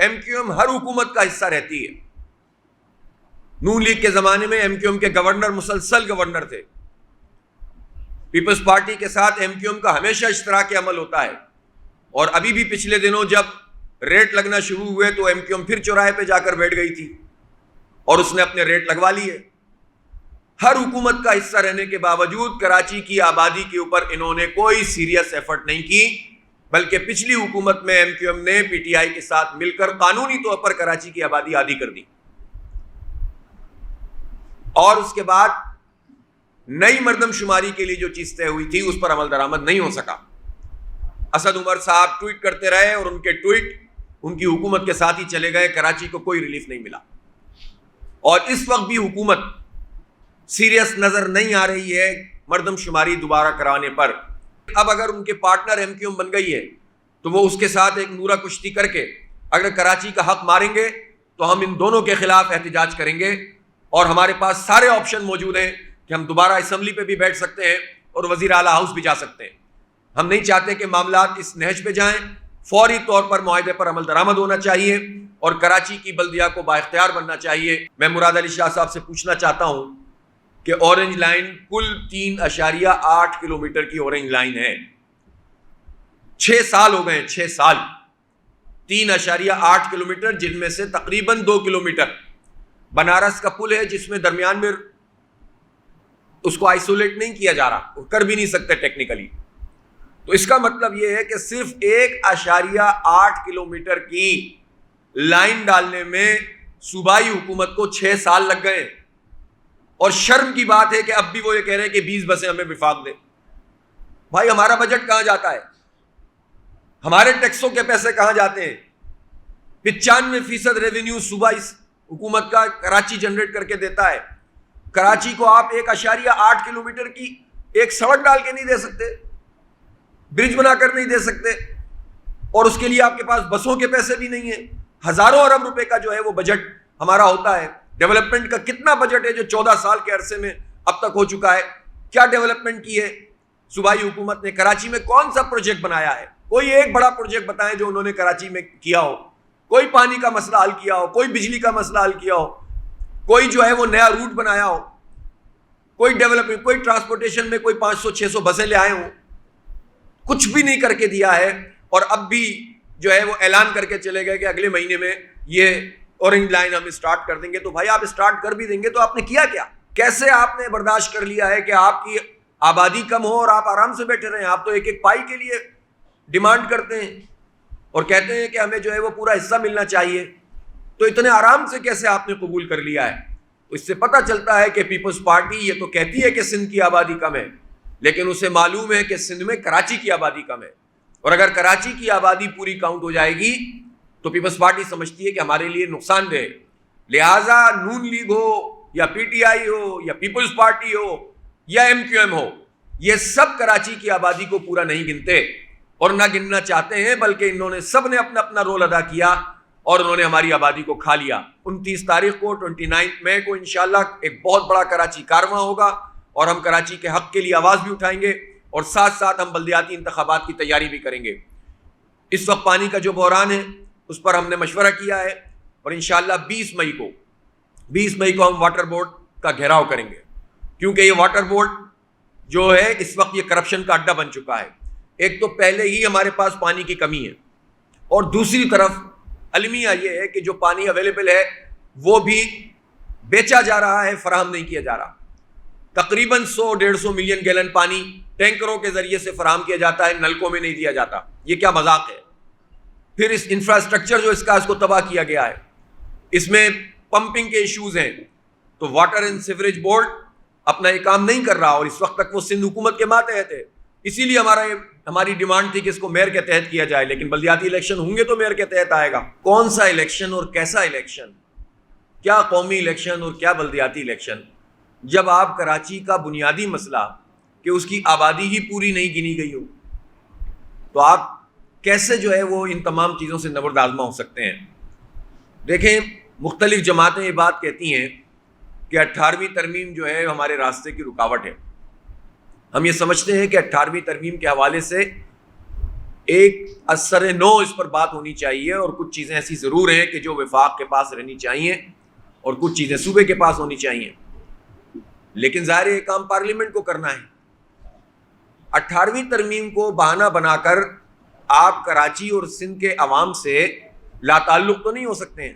M Q M ہر حکومت کا حصہ رہتی ہے. نون لیگ کے زمانے میں ایم کیو ایم کے گورنر مسلسل گورنر تھے. پیپلز پارٹی کے ساتھ ایم کیو ایم کا ہمیشہ اشتراک عمل ہوتا ہے, اور ابھی بھی پچھلے دنوں جب ریٹ لگنا شروع ہوئے تو ایم کیو ایم پھر چوراہے پہ جا کر بیٹھ گئی تھی اور اس نے اپنے ریٹ لگوا لیے. ہر حکومت کا حصہ رہنے کے باوجود کراچی کی آبادی کے اوپر انہوں نے کوئی سیریس ایفرٹ نہیں کی, بلکہ پچھلی حکومت میں ایم کیو ایم نے پی ٹی آئی کے ساتھ مل کر قانونی طور پر کراچی کی آبادی آدھی کر دی, اور اس کے بعد نئی مردم شماری کے لیے جو چیز طے ہوئی تھی اس پر عمل درآمد نہیں ہو سکا. اسد عمر صاحب ٹویٹ کرتے رہے اور ان کے ٹویٹ ان کی حکومت کے ساتھ ہی چلے گئے, کراچی کو کوئی ریلیف نہیں ملا, اور اس وقت بھی حکومت سیریس نظر نہیں آ رہی ہے مردم شماری دوبارہ کرانے پر. اب اگر ان کے پارٹنر ایم کیو ایم بن گئی ہے تو وہ اس کے ساتھ ایک نورا کشتی کر کے اگر کراچی کا حق ماریں گے تو ہم ان دونوں کے خلاف احتجاج کریں گے, اور ہمارے پاس سارے آپشن موجود ہیں کہ ہم دوبارہ اسمبلی پہ بھی بیٹھ سکتے ہیں اور وزیر اعلیٰ ہاؤس بھی جا سکتے ہیں. ہم نہیں چاہتے کہ معاملات اس نہج پہ جائیں. فوری طور پر معاہدے پر عمل درآمد ہونا چاہیے اور کراچی کی بلدیہ کو بااختیار بننا چاہیے. میں مراد علی شاہ صاحب سے پوچھنا چاہتا ہوں کہ اورنج لائن کل 3.8 کلومیٹر کی اورنج لائن ہے. 6 سال ہو گئے, 6 سال, 3.8 کلومیٹر, جن میں سے تقریباً 2 کلومیٹر بنارس کا پل ہے جس میں درمیان میں اس کو آئسولیٹ نہیں کیا جا رہا, کر بھی نہیں سکتے ٹیکنیکلی. تو اس کا مطلب یہ ہے کہ صرف 1.8 کلومیٹر کی لائن ڈالنے میں صوبائی حکومت کو 6 سال لگ گئے, اور شرم کی بات ہے کہ اب بھی وہ یہ کہہ رہے ہیں کہ 20 بسیں ہمیں وفاق دیں. بھائی ہمارا بجٹ کہاں جاتا ہے؟ ہمارے ٹیکسوں کے پیسے کہاں جاتے ہیں؟ 95% ریونیو صوبائی حکومت کا کراچی جنریٹ کر کے دیتا ہے. کراچی کو آپ 1.8 کلومیٹر کی ایک سڑک ڈال کے نہیں دے سکتے, برج بنا کر نہیں دے سکتے, اور اس کے لیے آپ کے پاس بسوں کے پیسے بھی نہیں ہیں. ہزاروں ارب روپے کا جو ہے وہ بجٹ ہمارا ہوتا ہے. ڈیولپمنٹ کا کتنا بجٹ ہے جو 14 سال کے عرصے میں اب تک ہو چکا ہے؟ کیا ڈیولپمنٹ کی ہے صوبائی حکومت نے؟ کراچی میں کون سا پروجیکٹ بنایا ہے؟ کوئی ایک بڑا پروجیکٹ بتائیں جو انہوں نے کراچی میں کیا ہو. کوئی پانی کا مسئلہ حل کیا ہو, کوئی بجلی کا مسئلہ حل کیا ہو, کوئی جو ہے وہ نیا روٹ بنایا ہو, کوئی ڈیولپمنٹ, کوئی ٹرانسپورٹیشن میں کوئی 500-600 بسیں لے آئے ہوں؟ کچھ بھی نہیں کر کے دیا ہے. اور اب بھی جو ہے وہ اعلان کر کے چلے گئے کہ اگلے مہینے میں یہ اورنج لائن ہم اسٹارٹ کر دیں گے. تو بھائی آپ اسٹارٹ کر بھی دیں گے تو آپ نے کیا کیا؟ کیسے آپ نے برداشت کر لیا ہے کہ آپ کی آبادی کم ہو اور آپ آرام سے بیٹھے رہیں؟ آپ تو ایک ایک پائی کے لیے ڈیمانڈ کرتے ہیں اور کہتے ہیں کہ ہمیں جو ہے وہ پورا حصہ ملنا چاہیے. تو اتنے آرام سے کیسے آپ نے قبول کر لیا ہے؟ تو اس سے پتہ چلتا ہے کہ پیپلز پارٹی یہ تو کہتی ہے کہ سندھ کی آبادی کم ہے, لیکن اسے معلوم ہے کہ سندھ میں کراچی کی آبادی کم ہے, اور اگر کراچی کی آبادی پوری کاؤنٹ ہو جائے گی تو پیپلز پارٹی سمجھتی ہے کہ ہمارے لیے نقصان دہ. لہٰذا نون لیگ ہو یا پی ٹی آئی ہو یا پیپلز پارٹی ہو یا ایم کیو ایم ہو, یہ سب کراچی کی آبادی کو پورا نہیں گنتے اور نہ گننا چاہتے ہیں, بلکہ انہوں نے سب نے اپنا اپنا رول ادا کیا اور انہوں نے ہماری آبادی کو کھا لیا. 29 تاریخ کو 29 مئی کو انشاءاللہ ایک بہت بڑا کراچی کارواں ہوگا, اور ہم کراچی کے حق کے لیے آواز بھی اٹھائیں گے, اور ساتھ ساتھ ہم بلدیاتی انتخابات کی تیاری بھی کریں گے. اس وقت پانی کا جو بحران ہے اس پر ہم نے مشورہ کیا ہے, اور انشاءاللہ 20 مئی کو ہم واٹر بورڈ کا گھیراؤ کریں گے, کیونکہ یہ واٹر بورڈ جو ہے اس وقت یہ کرپشن کا اڈا بن چکا ہے. ایک تو پہلے ہی ہمارے پاس پانی کی کمی ہے, اور دوسری طرف المیہ یہ ہے کہ جو پانی اویلیبل ہے وہ بھی بیچا جا رہا ہے, فراہم نہیں کیا جا رہا. تقریباً 100-150 ملین گیلن پانی ٹینکروں کے ذریعے سے فراہم کیا جاتا ہے, نلکوں میں نہیں دیا جاتا. یہ کیا مذاق ہے؟ پھر اس انفراسٹرکچر جو اس کو تباہ کیا گیا ہے, اس میں پمپنگ کے ایشوز ہیں, تو واٹر اینڈ سیوریج بورڈ اپنا یہ کام نہیں کر رہا, اور اس وقت تک وہ سندھ حکومت کے ماتحت ہے. اسی لیے ہماری ڈیمانڈ تھی کہ اس کو میئر کے تحت کیا جائے, لیکن بلدیاتی الیکشن ہوں گے تو میئر کے تحت آئے گا. کون سا الیکشن اور کیسا الیکشن؟ کیا قومی الیکشن اور کیا بلدیاتی الیکشن؟ جب آپ کراچی کا بنیادی مسئلہ کہ اس کی آبادی ہی پوری نہیں گنی گئی ہو, تو آپ کیسے جو ہے وہ ان تمام چیزوں سے نبرد آزما ہو سکتے ہیں؟ دیکھیں, مختلف جماعتیں یہ بات کہتی ہیں کہ 18ویں ترمیم جو ہے ہمارے راستے کی رکاوٹ ہے. ہم یہ سمجھتے ہیں کہ 18ویں ترمیم کے حوالے سے ایک اثر نو اس پر بات ہونی چاہیے، اور کچھ چیزیں ایسی ضرور ہیں کہ جو وفاق کے پاس رہنی چاہیے اور کچھ چیزیں صوبے کے پاس ہونی چاہیے، لیکن ظاہر یہ کام پارلیمنٹ کو کرنا ہے۔ 18ویں ترمیم کو بہانہ بنا کر آپ کراچی اور سندھ کے عوام سے لا تعلق تو نہیں ہو سکتے ہیں۔